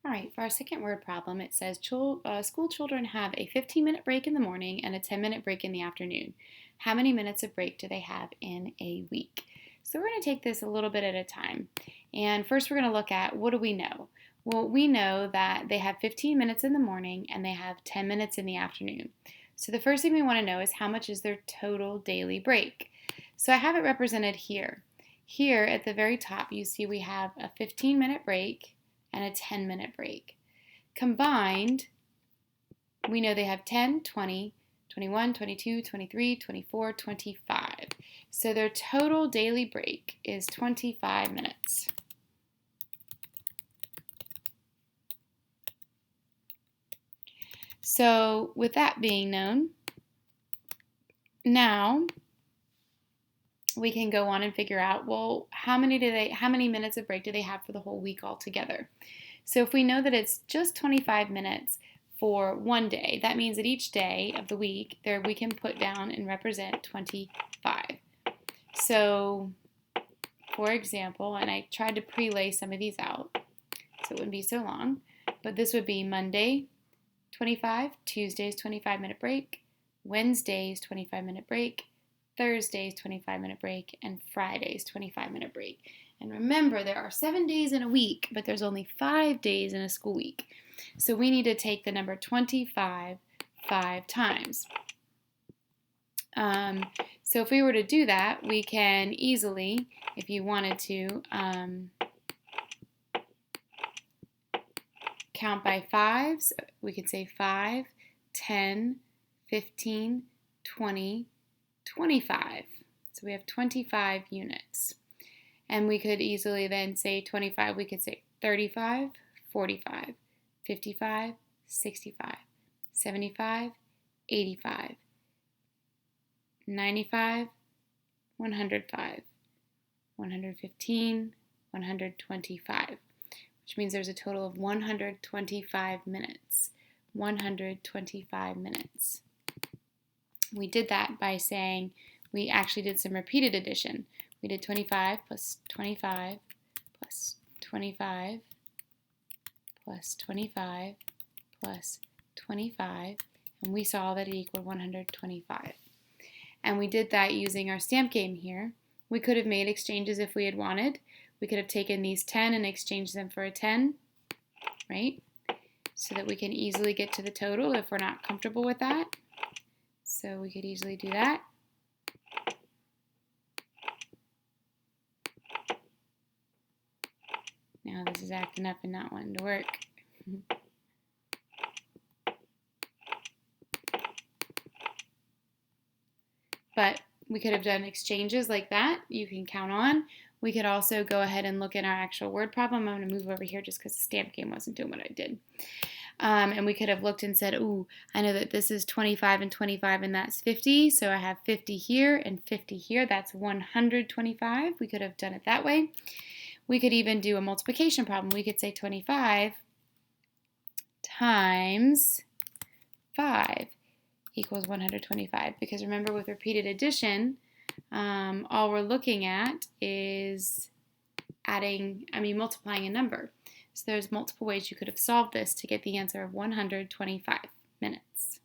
All right, for our second word problem, it says school children have a 15-minute break in the morning and a 10-minute break in the afternoon. How many minutes of break do they have in a week? So we're going to take this a little bit at a time. And first we're going to look at, what do we know? Well, we know that they have 15 minutes in the morning and they have 10 minutes in the afternoon. So the first thing we want to know is how much is their total daily break. So I have it represented here. Here at the very top, you see we have a 15-minute break and a 10-minute break. Combined, we know they have 10, 20, 21, 22, 23, 24, 25. So their total daily break is 25 minutes. So with that being known, now we can go on and figure out, well, how many minutes of break do they have for the whole week altogether? So if we know that it's just 25 minutes for one day, that means that each day of the week there we can put down and represent 25. So for example, and I tried to pre-lay some of these out so it wouldn't be so long, but this would be Monday 25, Tuesday's 25-minute break, Wednesday's 25-minute break, Thursday's 25-minute break, and Friday's 25-minute break. And remember, there are 7 days in a week, but there's only 5 days in a school week. So we need to take the number 25 5 times. So if we were to do that, we can easily, if you wanted to, count by fives. We could say 5, 10, 15, 20, 25. So we have 25 units. And we could easily then say 25, we could say 35, 45, 55, 65, 75, 85, 95, 105, 115, 125, which means there's a total of 125 minutes. 125 minutes. We did that by saying we actually did some repeated addition. We did 25 plus 25 plus 25 plus 25 plus 25, and we saw that it equaled 125. And we did that using our stamp game here. We could have made exchanges if we had wanted. We could have taken these 10 and exchanged them for a 10, right? So that we can easily get to the total if we're not comfortable with that. So we could easily do that. Now this is acting up and not wanting to work. But we could have done exchanges like that, you can count on. We could also go ahead and look at our actual word problem. I'm going to move over here just because the stamp game wasn't doing what I did. And we could have looked and said, ooh, I know that this is 25 and 25 and that's 50, so I have 50 here and 50 here. That's 125. We could have done it that way. We could even do a multiplication problem. We could say 25 times 5 equals 125, because remember, with repeated addition, all we're looking at is multiplying a number. So there's multiple ways you could have solved this to get the answer of 125 minutes.